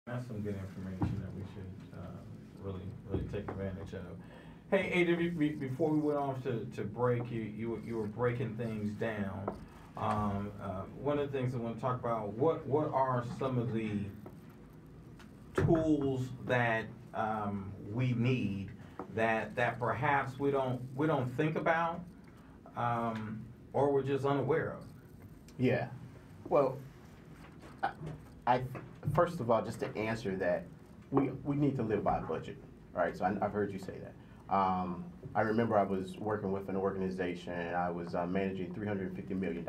That's some good information that we should really take advantage of. Hey, Ada, before we went off to break, you were breaking things down. One of the things I want to talk about, what are some of the tools that we need that perhaps we don't think about, or we're just unaware of. Yeah. Well, I, I first of all, just to answer that, we need to live by a budget, right? So I've heard you say that. I remember I was working with an organization and I was managing $350 million,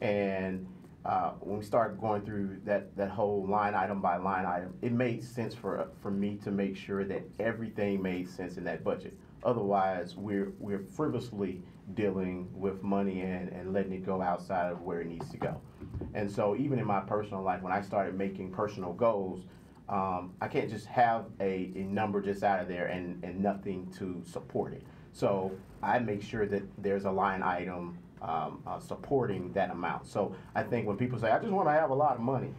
and when we started going through that whole line item by line item, it made sense for me to make sure that everything made sense in that budget. Otherwise, we're frivolously dealing with money and letting it go outside of where it needs to go. And so even in my personal life, when I started making personal goals, I can't just have a number just out of there and nothing to support it. So I make sure that there's a line item supporting that amount. So I think when people say, I just want to have a lot of money,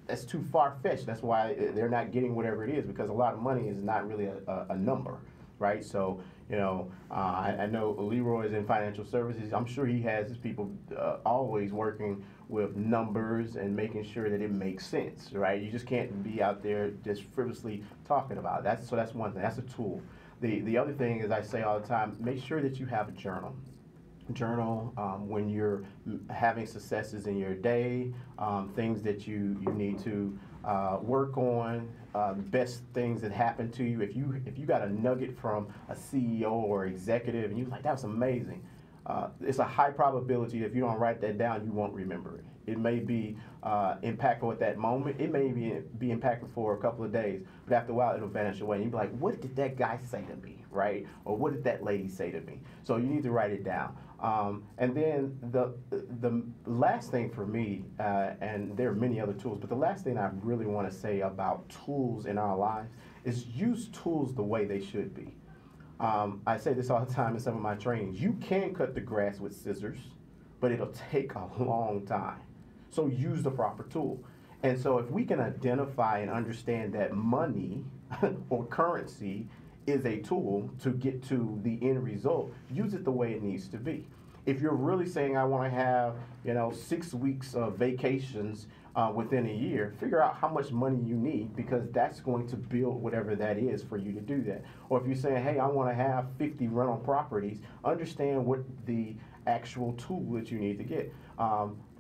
that's too far-fetched. That's why they're not getting whatever it is, because a lot of money is not really a number, right? So, I know Leroy is in financial services. I'm sure he has his people always working with numbers and making sure that it makes sense, right? You just can't be out there just frivolously talking about it. That's one thing. That's a tool. The other thing is, I say all the time, make sure that you have a journal. When you're having successes in your day, things that you need to work on, best things that happen to you. If you got a nugget from a CEO or executive and you're like, that was amazing, it's a high probability if you don't write that down, you won't remember it. It may be impactful at that moment. It may be impactful for a couple of days, but after a while it'll vanish away. And you'll be like, what did that guy say to me, right? Or what did that lady say to me? So you need to write it down. And then the last thing for me, and there are many other tools, but the last thing I really want to say about tools in our lives is use tools the way they should be. I say this all the time in some of my trainings. You can cut the grass with scissors, but it'll take a long time. So use the proper tool. And so if we can identify and understand that money or currency is a tool to get to the end result, use it the way it needs to be. If you're really saying, I want to have 6 weeks of vacations within a year, figure out how much money you need, because that's going to build whatever that is for you to do that. Or if you're saying, hey, I want to have 50 rental properties, understand what the actual tool that you need to get.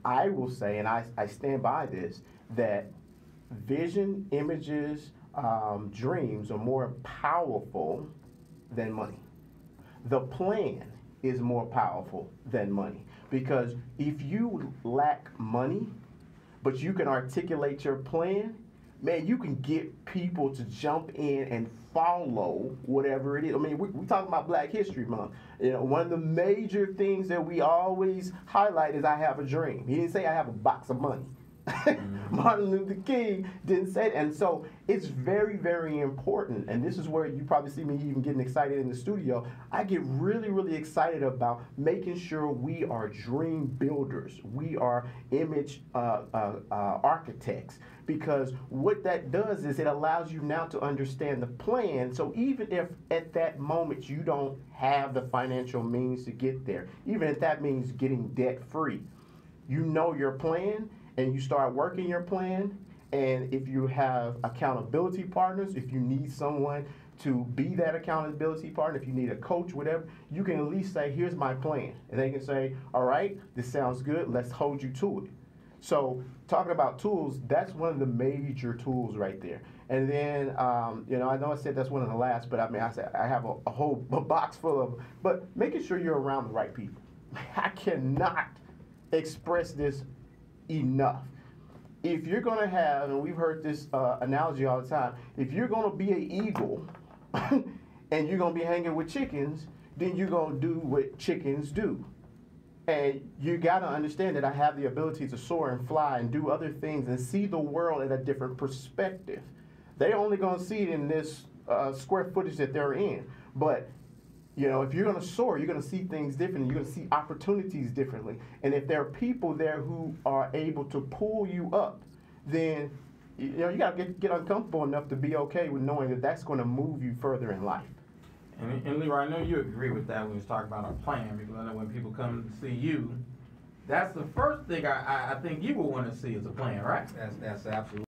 I will say, and I stand by this, that vision, images, dreams are more powerful than money. The plan is more powerful than money, because if you lack money, but you can articulate your plan, man, you can get people to jump in and follow whatever it is. I mean, we talking about Black History Month. One of the major things that we always highlight is I have a dream. He didn't say I have a box of money. Martin Luther King didn't say it. And so it's very, very important. And this is where you probably see me even getting excited in the studio. I get really, really excited about making sure we are dream builders. We are image architects. Because what that does is it allows you now to understand the plan. So even if at that moment you don't have the financial means to get there, even if that means getting debt free, you know your plan, and you start working your plan. And if you have accountability partners, if you need someone to be that accountability partner, if you need a coach, whatever, you can at least say, here's my plan. And they can say, all right, this sounds good, let's hold you to it. So talking about tools, that's one of the major tools right there. And then, I know I said that's one of the last, but I mean, I said I have a whole box full of, but making sure you're around the right people. I cannot express this enough. If you're going to have, and we've heard this analogy all the time, if you're going to be an eagle and you're going to be hanging with chickens, then you're going to do what chickens do. And you got to understand that I have the ability to soar and fly and do other things and see the world at a different perspective. They're only going to see it in this square footage that they're in. But if you're going to soar, you're going to see things differently. You're going to see opportunities differently. And if there are people there who are able to pull you up, then you know, you gotta get uncomfortable enough to be okay with knowing that that's gonna move you further in life. And Leroy, I know you agree with that when we was talking about our plan, because I know when people come to see you, that's the first thing I think you will want to see is a plan, right? That's absolutely.